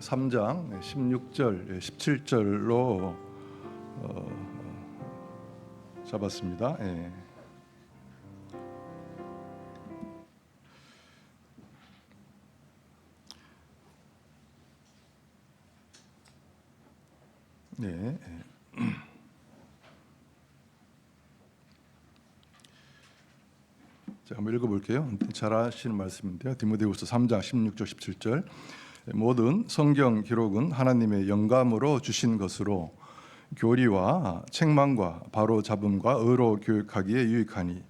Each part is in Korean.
3장 16절, 17절로 잡았습니다. 예. 네. 제가 한번 읽어볼게요. 잘 아시는 말씀인데요. 디모데후서 3장 16절 17절. 모든 성경 기록은 하나님의 영감으로 주신 것으로 교리와 책망과 바로 잡음과 의로 교육하기에 유익하니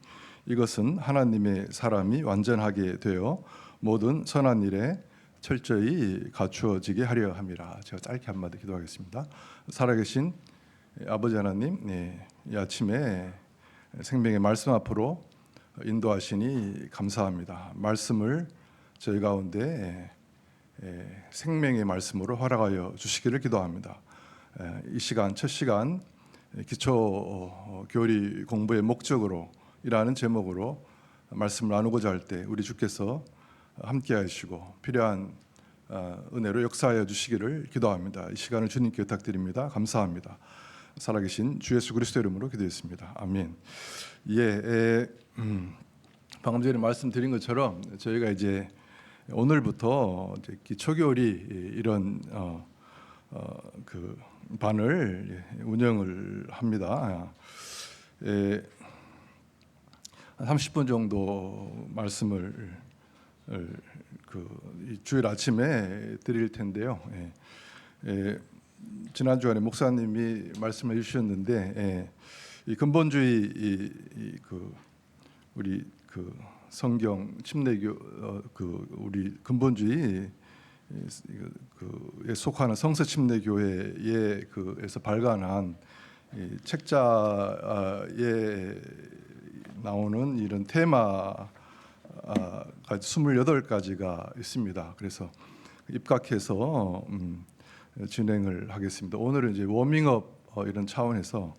이것은 하나님의 사람이 완전하게 되어 모든 선한 일에 철저히 갖추어지게 하려 함이라. 제가 짧게 한마디 기도하겠습니다. 살아계신 아버지 하나님, 이 아침에 생명의 말씀 앞으로 인도하시니 감사합니다. 말씀을 저희 가운데 생명의 말씀으로 허락하여 주시기를 기도합니다. 이 시간, 첫 시간 기초 교리 공부의 목적으로 이라는 제목으로 말씀을 나누고자 할 때 우리 주께서 함께 하시고 필요한 은혜로 역사하여 주시기를 기도합니다. 이 시간을 주님께 부탁드립니다. 감사합니다. 살아계신 주 예수 그리스도 이름으로 기도했습니다. 아멘. 방금 전에 말씀드린 것처럼 저희가 이제 오늘부터 이제 기초교리 이런 그 반을 운영을 합니다. 한 30분 정도 말씀을 그 주일 아침에 드릴 텐데요. 지난 주간에 목사님이 말씀해 주셨는데 이 근본주의 그 우리 그 성경 침례교 그 우리 근본주의 그에 속하는 성서 침례교회의 그에서 발간한 책자에 나오는 이런 테마가 28가지가 있습니다. 그래서 입각해서 진행을 하겠습니다. 오늘은 이제 워밍업 이런 차원에서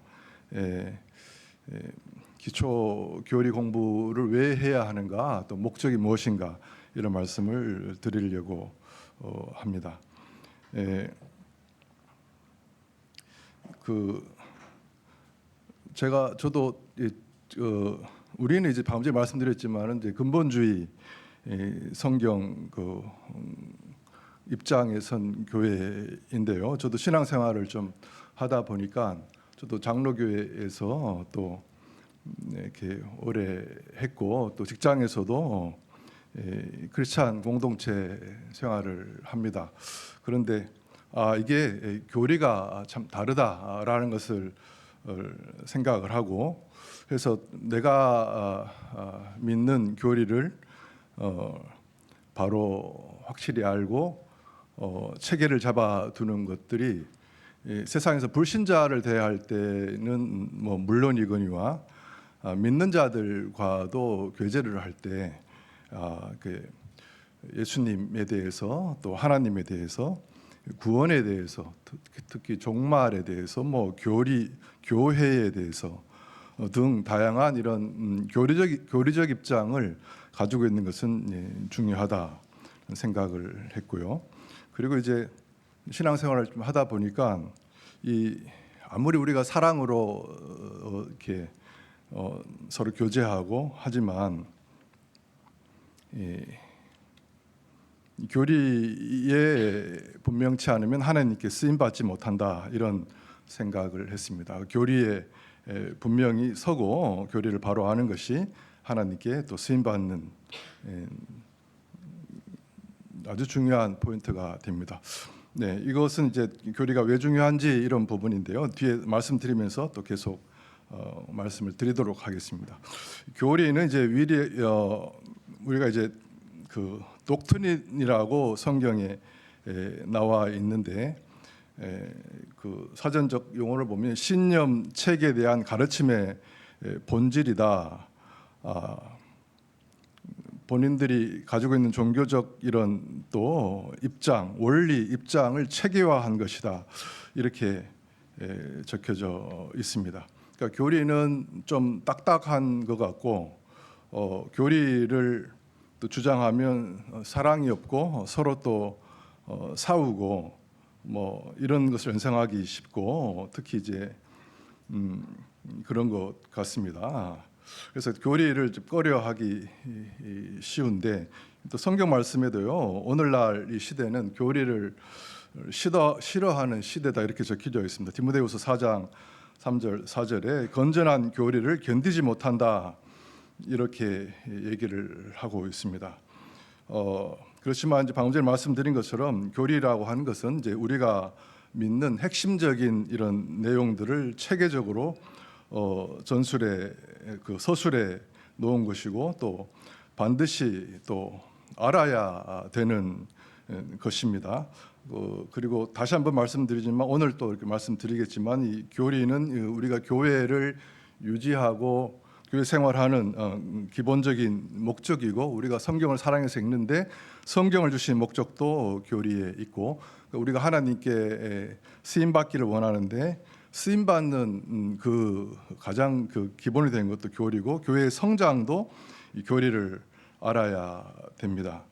기초 교리 공부를 왜 해야 하는가, 또 목적이 무엇인가 이런 말씀을 드리려고 합니다. 저도 우리는 이제 방금 전에 말씀드렸지만은 이제 근본주의 성경 그 입장에 선 교회인데요. 저도 신앙생활을 좀 하다 보니까 저도 장로교회에서 또 이렇게 오래 했고 또 직장에서도 크리스찬 공동체 생활을 합니다. 그런데 이게 교리가 참 다르다라는 것을 생각을 하고, 그래서 내가 믿는 교리를 바로 확실히 알고 체계를 잡아두는 것들이 세상에서 불신자를 대할 때는 뭐 물론이거니와 믿는 자들과도 교제를 할 때 예수님에 대해서 또 하나님에 대해서 구원에 대해서 특히 종말에 대해서 뭐 교회에 대해서 등 다양한 이런 교리적 입장을 가지고 있는 것은 중요하다 생각을 했고요. 그리고 이제 신앙생활을 좀 하다 보니까 아무리 우리가 사랑으로 이렇게 서로 교제하고 하지만 교리에 분명치 않으면 하나님께 쓰임 받지 못한다 이런 생각을 했습니다. 교리에 분명히 서고 교리를 바로 아는 것이 하나님께 또 쓰임 받는 아주 중요한 포인트가 됩니다. 네, 이것은 이제 교리가 왜 중요한지 이런 부분인데요. 뒤에 말씀드리면서 또 계속 말씀을 드리도록 하겠습니다. 교리는 이제 우리가 이제 그 독트린이라고 성경에 나와 있는데 그 사전적 용어를 보면 신념 체계에 대한 가르침의 본질이다. 본인들이 가지고 있는 종교적 이런 또 입장, 원리 입장을 체계화한 것이다. 이렇게 적혀져 있습니다. 그러니까 교리는 좀 딱딱한 것 같고 교리를 또 주장하면 사랑이 없고 서로 또 싸우고 뭐 이런 것을 연상하기 쉽고 특히 이제 그런 것 같습니다. 그래서 교리를 좀 꺼려하기 쉬운데 또 성경 말씀에도요, 오늘날 이 시대는 교리를 싫어하는 시대다 이렇게 적혀져 있습니다. 디모데후서 4장 3절 4절에 건전한 교리를 견디지 못한다 이렇게 얘기를 하고 있습니다. 그렇지만 이제 방금 전에 말씀드린 것처럼 교리라고 하는 것은 이제 우리가 믿는 핵심적인 이런 내용들을 체계적으로 전술에 그 서술에 놓은 것이고 또 반드시 또 알아야 되는 것입니다. 그리고 다시 한번 말씀드리지만 오늘 또 이렇게 말씀드리겠지만 이 교리는 우리가 교회를 유지하고 교회 생활하는 기본적인 목적이고 우리가 성경을 사랑해서 읽는데 성경을 주신 목적도 교리에 있고 우리가 하나님께 쓰임 받기를 원하는데 쓰임 받는 그 가장 그 기본이 된 것도 교리고 교회의 성장도 이 교리를 알아야 됩니다.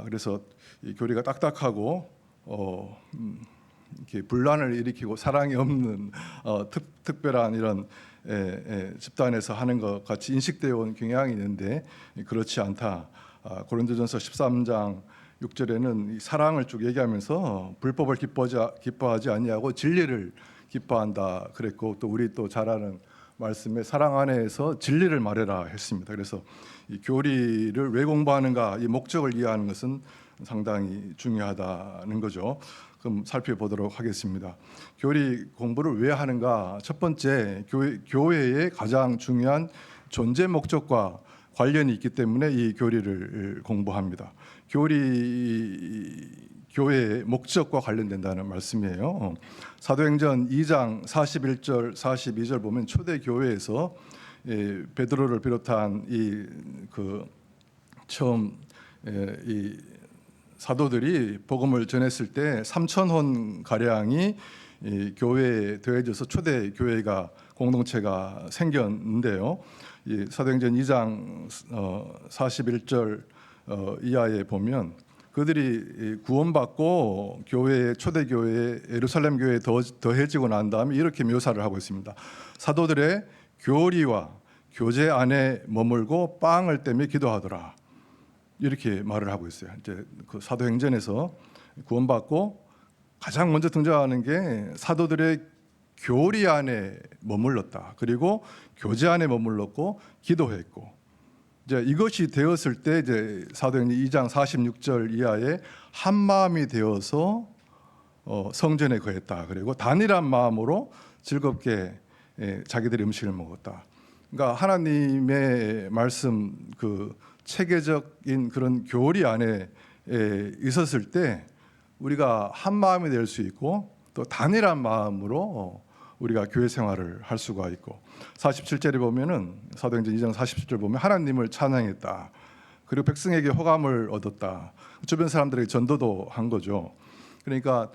그래서 이 교리가 딱딱하고 이렇게 분란을 일으키고 사랑이 없는 특별한 이런 집단에서 하는 것 같이 인식되어 온 경향이 있는데 그렇지 않다. 고린도전서 13장 6절에는 이 사랑을 쭉 얘기하면서 불법을 기뻐하지 아니하고 진리를 기뻐한다 그랬고 또 우리 또 잘 아는 말씀에 사랑 안에서 진리를 말해라 했습니다. 그래서 이 교리를 왜 공부하는가 이 목적을 이해하는 것은 상당히 중요하다는 거죠. 그럼 살펴보도록 하겠습니다. 교리 공부를 왜 하는가? 첫 번째, 교회의 가장 중요한 존재 목적과 관련이 있기 때문에 이 교리를 공부합니다. 교회의 목적과 관련된다는 말씀이에요. 사도행전 2장 41절 42절 보면 초대 교회에서 베드로를 비롯한 처음 이 사도들이 복음을 전했을 때 3,000혼 가량이 교회에 더해져서 초대 교회가 공동체가 생겼는데요. 이 사도행전 2장 41절 이하에 보면 그들이 구원받고 초대 교회에 예루살렘 교회에 더해지고 난 다음에 이렇게 묘사를 하고 있습니다. 사도들의 교리와 교제 안에 머물고 빵을 떼며 기도하더라. 이렇게 말을 하고 있어요. 이제 그 사도행전에서 구원받고 가장 먼저 등장하는 게 사도들의 교리 안에 머물렀다. 그리고 교제 안에 머물렀고 기도했고 이제 이것이 되었을 때 이제 사도행전 2장 46절 이하에 한 마음이 되어서 성전에 거했다. 그리고 단일한 마음으로 즐겁게 자기들의 음식을 먹었다. 그러니까 하나님의 말씀 그 체계적인 그런 교리 안에 있었을 때 우리가 한 마음이 될 수 있고 또 단일한 마음으로 우리가 교회 생활을 할 수가 있고 47절에 보면은 사도행전 2장 47절 보면 하나님을 찬양했다. 그리고 백성에게 호감을 얻었다. 주변 사람들에게 전도도 한 거죠. 그러니까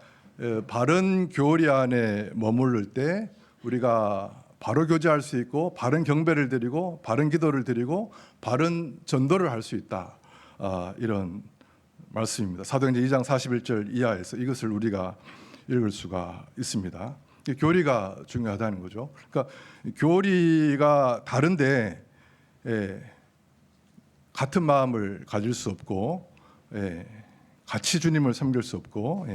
바른 교리 안에 머무를 때 우리가 바로 교제할 수 있고 바른 경배를 드리고 바른 기도를 드리고 바른 전도를 할 수 있다. 이런 말씀입니다. 사도행전 2장 41절 이하에서 이것을 우리가 읽을 수가 있습니다. 교리가 중요하다는 거죠. 그러니까 교리가 다른데 같은 마음을 가질 수 없고 같이 주님을 섬길 수 없고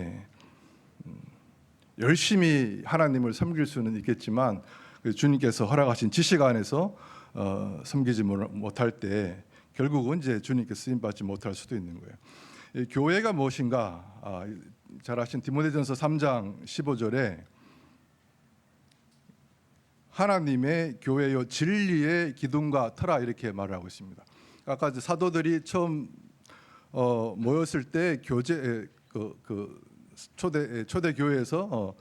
열심히 하나님을 섬길 수는 있겠지만 주님께서 허락하신 지식 안에서 섬기지 못할 때 결국은 이제 주님께 쓰임 받지 못할 수도 있는 거예요. 교회가 무엇인가? 잘 아신 디모데전서 3장 15절에 하나님의 교회요 진리의 기둥과 터라 이렇게 말을 하고 있습니다. 아까 사도들이 처음 모였을 때 교제 초대 교회에서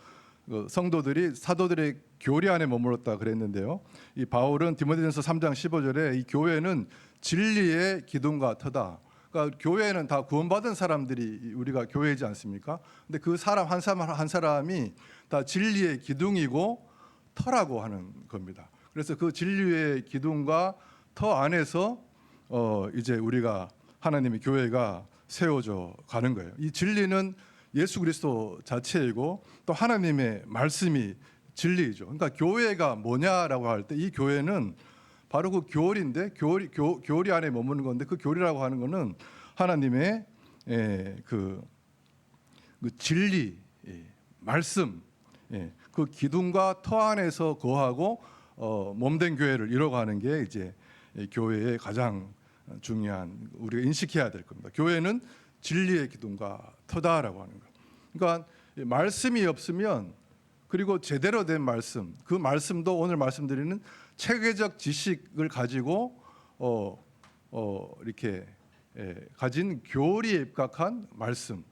성도들이 사도들의 교리 안에 머물렀다 그랬는데요. 이 바울은 디모데전서 3장 15절에 이 교회는 진리의 기둥과 터다. 그러니까 교회는 다 구원받은 사람들이 우리가 교회이지 않습니까? 근데 그 사람 한 사람이 다 진리의 기둥이고 터라고 하는 겁니다. 그래서 그 진리의 기둥과 터 안에서 이제 우리가 하나님의 교회가 세워져 가는 거예요. 이 진리는 예수 그리스도 자체이고 또 하나님의 말씀이 진리이죠. 그러니까 교회가 뭐냐라고 할 때 이 교회는 바로 그 교리인데 교리 안에 머무는 건데 그 교리라고 하는 거는 하나님의 그 진리, 말씀, 그 기둥과 터 안에서 거하고 몸된 교회를 이뤄가는 게 이제 교회의 가장 중요한 우리가 인식해야 될 겁니다. 교회는 진리의 기둥과 터다라고 하는 거. 그러니까 말씀이 없으면 그리고 제대로 된 말씀, 그 말씀도 오늘 말씀드리는 체계적 지식을 가지고 이렇게 가진 교리에 입각한 말씀.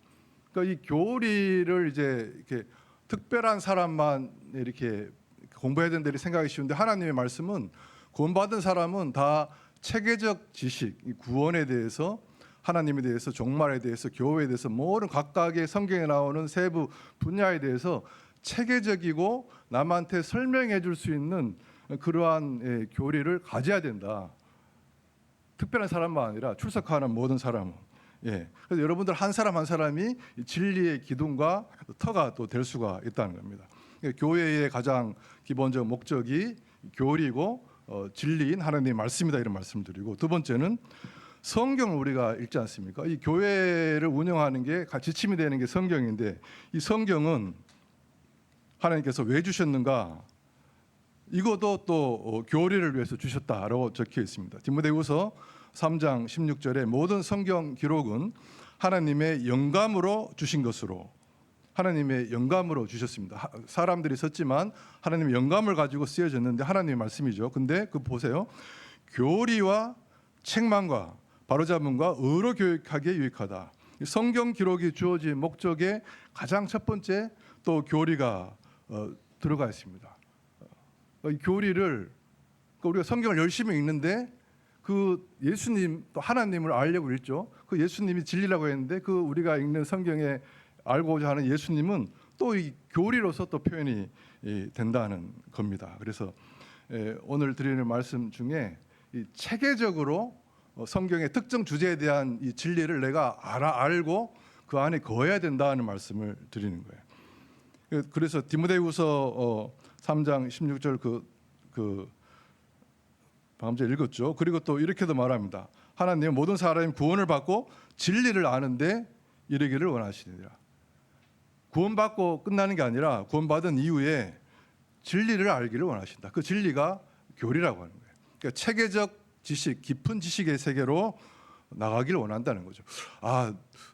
그러니까 이 교리를 이제 이렇게 특별한 사람만 이렇게 공부해야 된다는 생각이 쉬운데 하나님의 말씀은 구원받은 사람은 다 체계적 지식, 구원에 대해서 하나님에 대해서 종말에 대해서 교회에 대해서 모든 각각의 성경에 나오는 세부 분야에 대해서 체계적이고 남한테 설명해 줄 수 있는 그러한 교리를 가져야 된다. 특별한 사람만 아니라 출석하는 모든 사람은. 그래서 여러분들 한 사람 한 사람이 진리의 기둥과 터가 또 될 수가 있다는 겁니다. 교회의 가장 기본적 목적이 교리고 진리인 하나님의 말씀이다 이런 말씀드리고 두 번째는 성경을 우리가 읽지 않습니까? 이 교회를 운영하는 게 지침이 되는 게 성경인데 이 성경은 하나님께서 왜 주셨는가? 이것도 또 교리를 위해서 주셨다라고 적혀 있습니다. 디모데후서 3장 16절에 모든 성경 기록은 하나님의 영감으로 주신 것으로 하나님의 영감으로 주셨습니다. 사람들이 썼지만 하나님의 영감을 가지고 쓰여졌는데 하나님의 말씀이죠. 근데 그 보세요. 교리와 책망과 바로잡음과 의로 교육하기에 유익하다. 성경 기록이 주어진 목적의 가장 첫 번째 또 교리가 들어가 있습니다. 이 교리를 우리가 성경을 열심히 읽는데 그 예수님 또 하나님을 알려고 읽죠. 그 예수님이 진리라고 했는데 그 우리가 읽는 성경에 알고자 하는 예수님은 또 이 교리로서 또 표현이 된다는 겁니다. 그래서 오늘 드리는 말씀 중에 이 체계적으로 성경의 특정 주제에 대한 이 진리를 내가 알고 그 안에 거해야 된다는 말씀을 드리는 거예요. 그래서 디모데후서 3장 16절 그 방금 전에 읽었죠. 그리고 또 이렇게도 말합니다. 하나님은 모든 사람이 구원을 받고 진리를 아는데 이르기를 원하시느니라. 구원받고 끝나는 게 아니라 구원받은 이후에 진리를 알기를 원하신다. 그 진리가 교리라고 하는 거예요. 그러니까 체계적 지식, 깊은 지식의 세계로 나가기를 원한다는 거죠.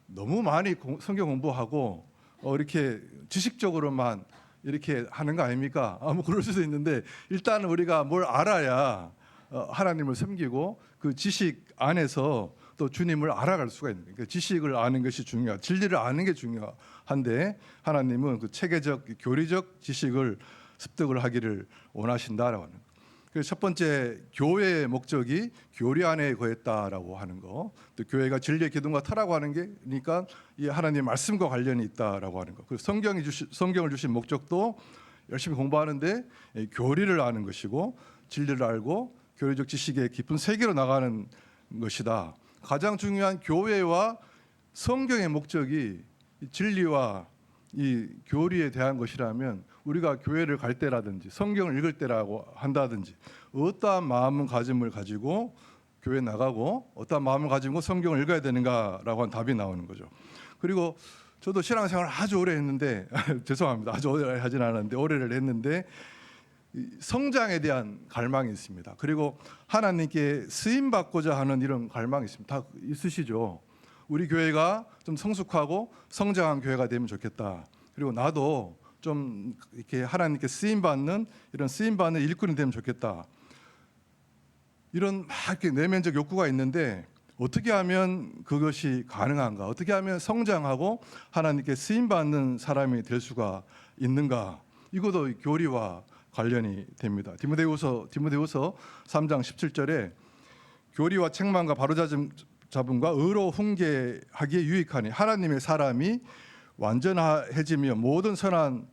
너무 많이 성경 공부하고 이렇게 지식적으로만 이렇게 하는 거 아닙니까? 뭐 그럴 수도 있는데 일단 우리가 뭘 알아야 하나님을 섬기고 그 지식 안에서 또 주님을 알아갈 수가 있는 거예요. 그러니까 지식을 아는 것이 중요하고 진리를 아는 게 중요한데 하나님은 그 체계적 교리적 지식을 습득을 하기를 원하신다라고 하는 거예요. 그래서 첫 번째 교회의 목적이 교리 안에 거했다라고 하는 거, 또 교회가 진리의 기둥과 터라고 하는 게니까 이 하나님의 말씀과 관련이 있다라고 하는 거. 그리고 성경을 주신 목적도 열심히 공부하는데 교리를 아는 것이고 진리를 알고 교리적 지식의 깊은 세계로 나가는 것이다. 가장 중요한 교회와 성경의 목적이 진리와 이 교리에 대한 것이라면 우리가 교회를 갈 때라든지 성경을 읽을 때라고 한다든지 어떠한 마음가짐을 가지고 교회 나가고 어떠한 마음을 가지고 성경을 읽어야 되는가라고 한 답이 나오는 거죠. 그리고 저도 신앙생활을 아주 오래 했는데 죄송합니다. 아주 오래 하진 않았는데 오래를 했는데 성장에 대한 갈망이 있습니다. 그리고 하나님께 쓰임 받고자 하는 이런 갈망이 있습니다. 다 있으시죠. 우리 교회가 좀 성숙하고 성장한 교회가 되면 좋겠다. 그리고 나도 좀 이렇게 하나님께 쓰임 받는 이런 쓰임 받는 일꾼이 되면 좋겠다. 이런 막 이렇게 내면적 욕구가 있는데 어떻게 하면 그것이 가능한가? 어떻게 하면 성장하고 하나님께 쓰임 받는 사람이 될 수가 있는가? 이것도 교리와 관련이 됩니다. 디모데후서 3장 17절에 교리와 책망과 바로잡음과 의로 훈계하기에 유익하니 하나님의 사람이 완전해지며 모든 선한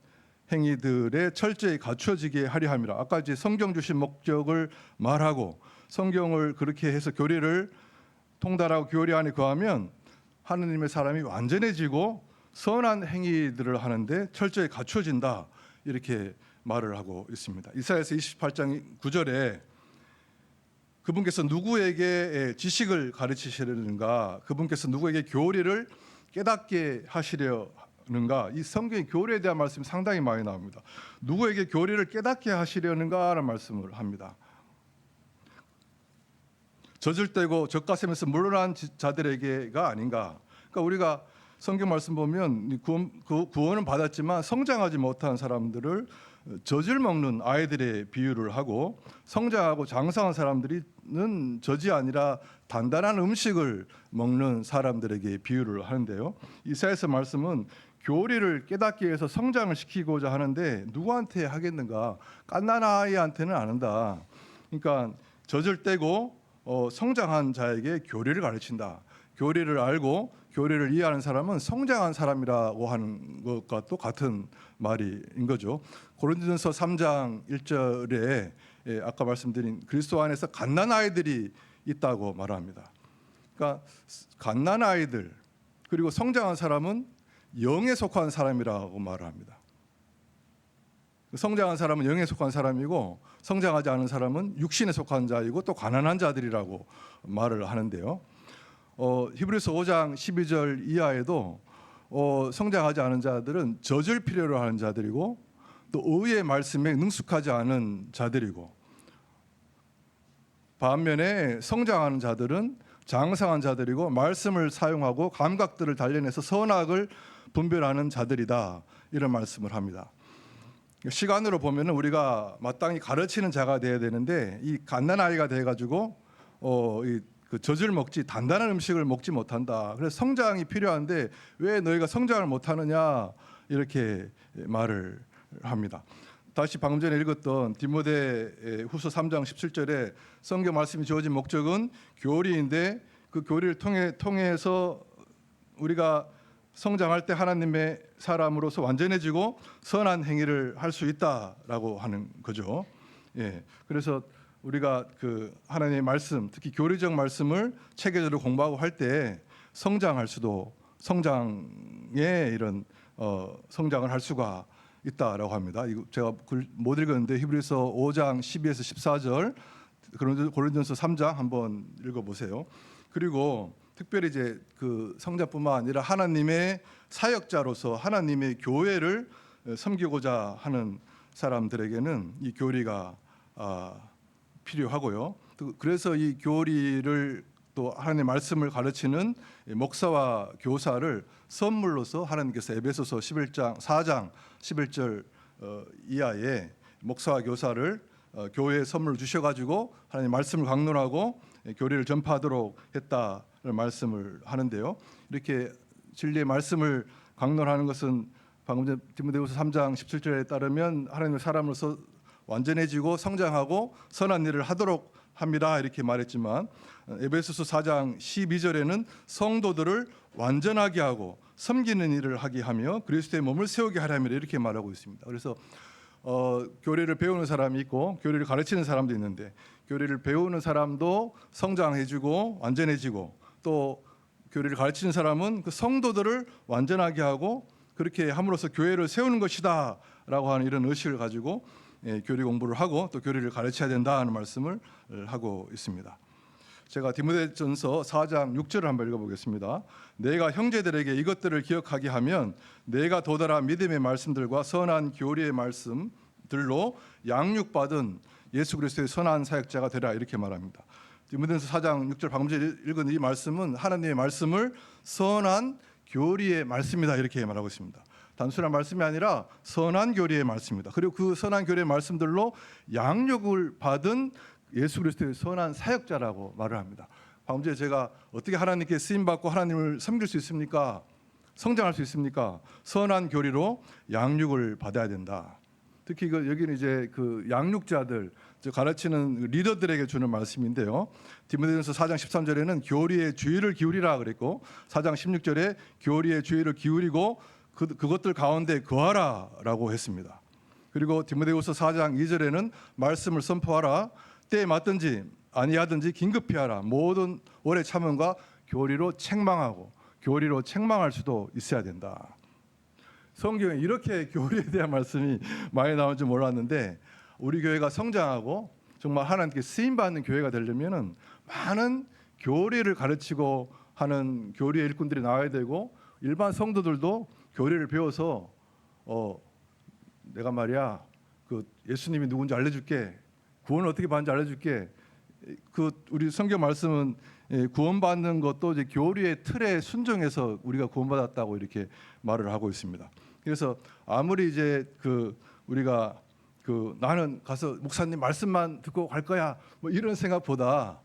행위들에 철저히 갖춰지게 하려 함이라. 아까 이제 성경 주신 목적을 말하고 성경을 그렇게 해서 교리를 통달하고 교리 안에 거하면 하나님의 사람이 완전해지고 선한 행위들을 하는데 철저히 갖춰진다 이렇게 말을 하고 있습니다. 이사야서 28장 9절에 그분께서 누구에게 지식을 가르치시려는가, 그분께서 누구에게 교리를 깨닫게 하시려는가, 이 성경의 교리에 대한 말씀이 상당히 많이 나옵니다. 누구에게 교리를 깨닫게 하시려는가라는 말씀을 합니다. 젖을 떼고 젖가슴에서 물러난 자들에게가 아닌가. 그러니까 우리가 성경 말씀 보면 구원은 받았지만 성장하지 못한 사람들을 젖을 먹는 아이들의 비유를 하고, 성장하고 장성한 사람들은 젖이 아니라 단단한 음식을 먹는 사람들에게 비유를 하는데요. 이사야서 말씀은 교리를 깨닫기 위해서 성장을 시키고자 하는데 누구한테 하겠는가? 갓난 아이한테는 안 한다. 그러니까 젖을 떼고 성장한 자에게 교리를 가르친다. 교리를 알고 교리를 이해하는 사람은 성장한 사람이라고 하는 것과 또 같은 말인 거죠. 고린도전서 3장 1절에 아까 말씀드린 그리스도 안에서 갓난 아이들이 있다고 말합니다. 그러니까 갓난 아이들 그리고 성장한 사람은 영에 속한 사람이라고 말을 합니다. 성장한 사람은 영에 속한 사람이고 성장하지 않은 사람은 육신에 속한 자이고 또 가난한 자들이라고 말을 하는데요. 히브리서 5장 12절 이하에도 성장하지 않은 자들은 젖을 필요로 하는 자들이고 또 의의 말씀에 능숙하지 않은 자들이고, 반면에 성장하는 자들은 장성한 자들이고 말씀을 사용하고 감각들을 단련해서 선악을 분별하는 자들이다, 이런 말씀을 합니다. 시간으로 보면 우리가 마땅히 가르치는 자가 돼야 되는데 이 갓난 아이가 돼가지고 그 젖을 먹지 단단한 음식을 먹지 못한다. 그래서 성장이 필요한데 왜 너희가 성장을 못하느냐 이렇게 말을 합니다. 다시 방금 전에 읽었던 디모데 후서 3장 17절에 성경 말씀이 주어진 목적은 교리인데 그 교리를 통해서 우리가 성장할 때 하나님의 사람으로서 완전해지고 선한 행위를 할 수 있다라고 하는 거죠. 그래서 우리가 그 하나님의 말씀, 특히 교리적 말씀을 체계적으로 공부하고 할 때 성장할 수도, 성장의 이런 성장을 할 수가 있다라고 합니다. 이거 제가 못 읽었는데 히브리서 5장 12에서 14절, 고린도전서 3장 한번 읽어보세요. 그리고 특별히 이제 그 성자뿐만 아니라 하나님의 사역자로서 하나님의 교회를 섬기고자 하는 사람들에게는 이 교리가 필요하고요. 그래서 이 교리를 또 하나님의 말씀을 가르치는 목사와 교사를 선물로서 하나님께서 에베소서 4장 11절 이하에 목사와 교사를 교회에 선물을 주셔가지고 하나님의 말씀을 강론하고 교리를 전파하도록 했다는 말씀을 하는데요. 이렇게 진리의 말씀을 강론하는 것은 방금 전 디모데후서 3장 17절에 따르면 하나님의 사람으로서 완전해지고 성장하고 선한 일을 하도록 합니다, 이렇게 말했지만 에베소서 4장 12절에는 성도들을 완전하게 하고 섬기는 일을 하게 하며 그리스도의 몸을 세우게 하려면 이렇게 말하고 있습니다. 그래서 교리를 배우는 사람이 있고 교리를 가르치는 사람도 있는데 교리를 배우는 사람도 성장해지고 완전해지고 또 교리를 가르치는 사람은 그 성도들을 완전하게 하고 그렇게 함으로써 교회를 세우는 것이다 라고 하는 이런 의식을 가지고 교리 공부를 하고 또 교리를 가르쳐야 된다는 말씀을 하고 있습니다. 제가 디모데전서 4장 6절을 한번 읽어보겠습니다. 내가 형제들에게 이것들을 기억하게 하면 내가 도달한 믿음의 말씀들과 선한 교리의 말씀들로 양육받은 예수 그리스도의 선한 사역자가 되라, 이렇게 말합니다. 디모데전서 4장 6절 방금 전에 읽은 이 말씀은 하나님의 말씀을 선한 교리의 말씀이다, 이렇게 말하고 있습니다. 단순한 말씀이 아니라 선한 교리의 말씀입니다. 그리고 그 선한 교리의 말씀들로 양육을 받은 예수 그리스도의 선한 사역자라고 말을 합니다. 방금 전에 제가 어떻게 하나님께 쓰임 받고 하나님을 섬길 수 있습니까? 성장할 수 있습니까? 선한 교리로 양육을 받아야 된다. 특히 여기는 이제 그 양육자들, 가르치는 리더들에게 주는 말씀인데요. 디모데전서 4장 13절에는 교리에 주의를 기울이라 그랬고 4장 16절에 교리에 주의를 기울이고 그것들 가운데 거하라라고 했습니다. 그리고 디모데후서 4장 2절에는 말씀을 선포하라, 때에 맞든지 아니하든지 긴급히 하라, 모든 오래 참음과 교리로 책망하고 교리로 책망할 수도 있어야 된다. 성경에 이렇게 교리에 대한 말씀이 많이 나올 줄 몰랐는데 우리 교회가 성장하고 정말 하나님께 쓰임 받는 교회가 되려면은 많은 교리를 가르치고 하는 교리의 일꾼들이 나와야 되고 일반 성도들도 교리를 배워서 내가 말이야 그 예수님이 누군지 알려줄게, 구원을 어떻게 받는지 알려줄게. 그 우리 성경 말씀은 구원받는 것도 이제 교리의 틀에 순종해서 우리가 구원받았다고 이렇게 말을 하고 있습니다. 그래서 아무리 이제 그 우리가 그 나는 가서 목사님 말씀만 듣고 갈 거야 뭐 이런 생각보다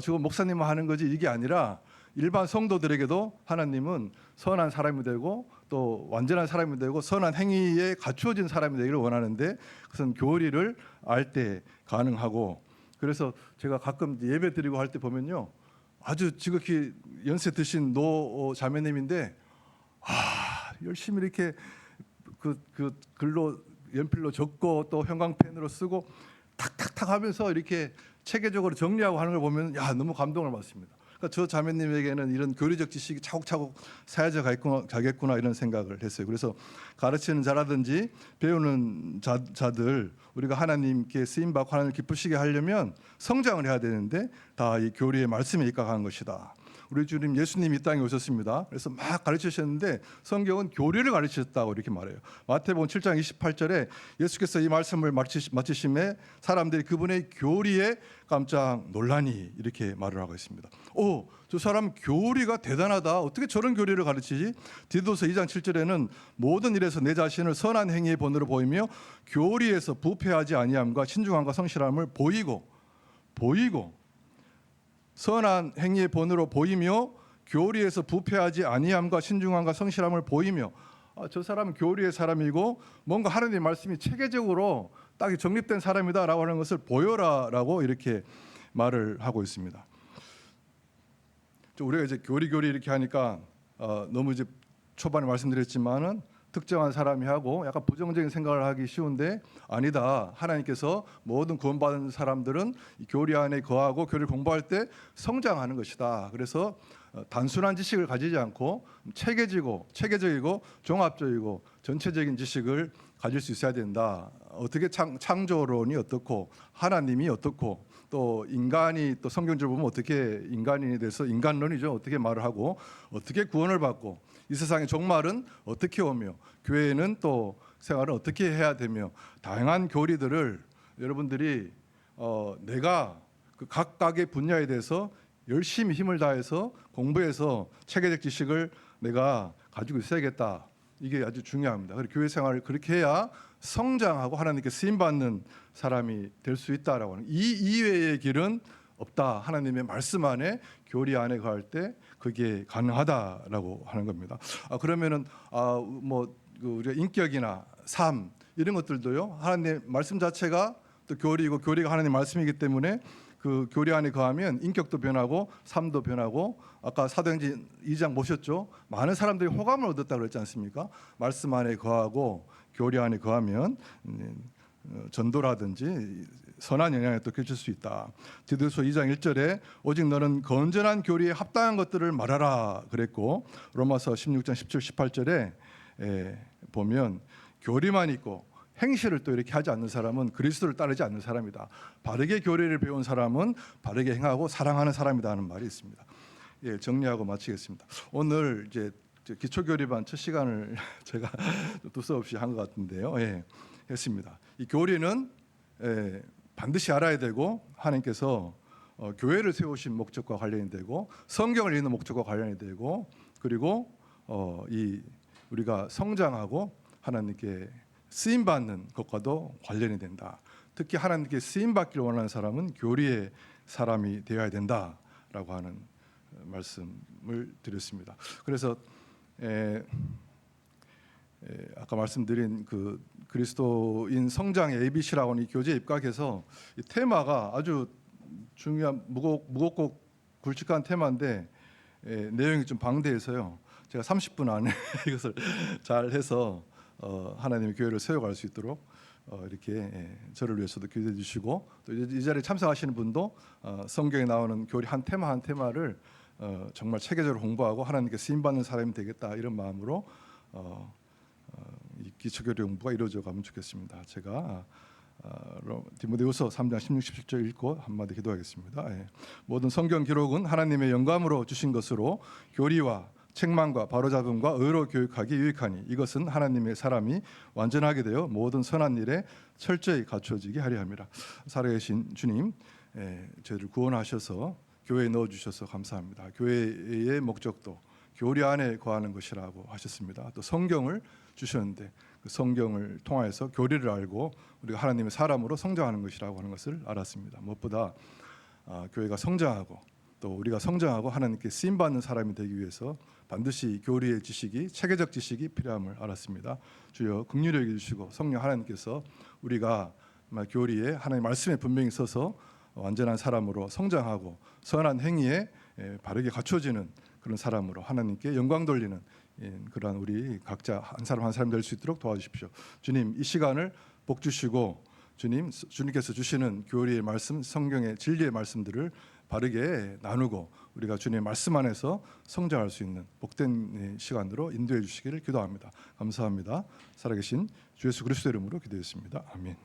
저거 목사님만 하는 거지 이게 아니라 일반 성도들에게도 하나님은 선한 사람이 되고 또 완전한 사람이 되고 선한 행위에 갖추어진 사람이 되기를 원하는데 그것은 교리를 알 때 가능하고, 그래서 제가 가끔 예배 드리고 할 때 보면요 아주 지극히 연세 드신 노 자매님인데 열심히 이렇게 그 글로 연필로 적고 또 형광펜으로 쓰고 탁탁탁 하면서 이렇게 체계적으로 정리하고 하는 걸 보면 너무 감동을 받습니다. 그러니까 저 자매님에게는 이런 교리적 지식이 차곡차곡 쌓여져 가겠구나 이런 생각을 했어요. 그래서 가르치는 자라든지 배우는 자들 우리가 하나님께 쓰임 받고 하나님을 기쁘시게 하려면 성장을 해야 되는데 다 이 교리의 말씀에 입각한 것이다. 우리 주님 예수님이 이 땅에 오셨습니다. 그래서 막 가르치셨는데 성경은 교리를 가르치셨다고 이렇게 말해요. 마태복음 7장 28절에 예수께서 이 말씀을 마치심에 사람들이 그분의 교리에 깜짝 놀라니 이렇게 말을 하고 있습니다. 저 사람 교리가 대단하다. 어떻게 저런 교리를 가르치지? 디도서 2장 7절에는 모든 일에서 내 자신을 선한 행위의 본으로 보이며 교리에서 부패하지 아니함과 신중함과 성실함을 보이고 선한 행위의 본으로 보이며 교리에서 부패하지 아니함과 신중함과 성실함을 보이며 저 사람은 교리의 사람이고 뭔가 하나님의 말씀이 체계적으로 딱 정립된 사람이다라고 하는 것을 보여라라고 이렇게 말을 하고 있습니다. 우리가 이제 교리 이렇게 하니까 너무 이제 초반에 말씀드렸지만은 특정한 사람이 하고 약간 부정적인 생각을 하기 쉬운데 아니다. 하나님께서 모든 구원받은 사람들은 이 교리 안에 거하고 교리를 공부할 때 성장하는 것이다. 그래서 단순한 지식을 가지지 않고 체계적이고 종합적이고 전체적인 지식을 가질 수 있어야 된다. 어떻게 창조론이 어떻고 하나님이 어떻고 또 인간이 또 성경적으로 보면 어떻게 인간인에 대해서 인간론이죠. 어떻게 말을 하고 어떻게 구원을 받고 이 세상의 종말은 어떻게 오며 교회는 또 생활을 어떻게 해야 되며 다양한 교리들을 여러분들이 내가 그 각각의 분야에 대해서 열심히 힘을 다해서 공부해서 체계적 지식을 내가 가지고 있어야겠다. 이게 아주 중요합니다. 그리고 교회 생활을 그렇게 해야 성장하고 하나님께 쓰임 받는 사람이 될 수 있다라고 하는 이 이외의 길은 없다. 하나님의 말씀 안에 교리 안에 거할 때 그게 가능하다라고 하는 겁니다. 그러면은 우리가 인격이나 삶 이런 것들도요. 하나님의 말씀 자체가 또 교리이고 교리가 하나님의 말씀이기 때문에 그 교리 안에 거하면 인격도 변하고 삶도 변하고 아까 사도행전 2장 보셨죠? 많은 사람들이 호감을 얻었다고 그랬지 않습니까? 말씀 안에 거하고 교리 안에 거하면 전도라든지 선한 영향에 또 끼칠 수 있다. 디도서 2장 1절에 오직 너는 건전한 교리에 합당한 것들을 말하라 그랬고 로마서 16장 17, 18절에 보면 교리만 있고 행실을 또 이렇게 하지 않는 사람은 그리스도를 따르지 않는 사람이다. 바르게 교리를 배운 사람은 바르게 행하고 사랑하는 사람이다 하는 말이 있습니다. 정리하고 마치겠습니다. 오늘 이제 기초교리반 첫 시간을 제가 두서없이 한 것 같은데요. 했습니다. 이 교리는 반드시 알아야 되고 하나님께서 교회를 세우신 목적과 관련이 되고 성경을 읽는 목적과 관련이 되고 그리고 우리가 성장하고 하나님께 쓰임 받는 것과도 관련이 된다. 특히 하나님께 쓰임 받기를 원하는 사람은 교리의 사람이 되어야 된다라고 하는 말씀을 드렸습니다. 그래서 아까 말씀드린 그 그리스도인 성장의 ABC라고 하는 이 교재에 입각해서 이 테마가 아주 중요한 무겁고 굵직한 테마인데 내용이 좀 방대해서요. 제가 30분 안에 이것을 잘 해서 하나님의 교회를 세워갈 수 있도록 이렇게 저를 위해서도 기도해 주시고 또 이 자리에 참석하시는 분도 성경에 나오는 교리 한 테마를 정말 체계적으로 공부하고 하나님께 쓰임 받는 사람이 되겠다 이런 마음으로 기초교리 공부가 이루어져 가면 좋겠습니다. 제가 디모데후서 3장 16, 17절 읽고 한마디 기도하겠습니다. 예. 모든 성경 기록은 하나님의 영감으로 주신 것으로 교리와 책망과 바로잡음과 의로 교육하기 유익하니 이것은 하나님의 사람이 완전하게 되어 모든 선한 일에 철저히 갖춰지게 하려 함이라. 살아계신 주님, 저희를 구원하셔서 교회에 넣어주셔서 감사합니다. 교회의 목적도 교리 안에 거하는 것이라고 하셨습니다. 또 성경을 주셨는데 그 성경을 통하여서 교리를 알고 우리가 하나님의 사람으로 성장하는 것이라고 하는 것을 알았습니다. 무엇보다 교회가 성장하고 또 우리가 성장하고 하나님께 쓰임받는 사람이 되기 위해서 반드시 교리의 지식이 체계적 지식이 필요함을 알았습니다. 주여 긍휼히 여겨주시고 성령 하나님께서 우리가 교리에 하나님의 말씀에 분명히 서서 완전한 사람으로 성장하고 선한 행위에 바르게 갖춰지는 그런 사람으로 하나님께 영광 돌리는 그러한 우리 각자 한 사람 한 사람 될 수 있도록 도와주십시오. 주님, 이 시간을 복 주시고 주님께서 주시는 교리의 말씀, 성경의 진리의 말씀들을 바르게 나누고 우리가 주님의 말씀 안에서 성장할 수 있는 복된 시간으로 인도해 주시기를 기도합니다. 감사합니다. 살아계신 주 예수 그리스도 이름으로 기도했습니다. 아멘.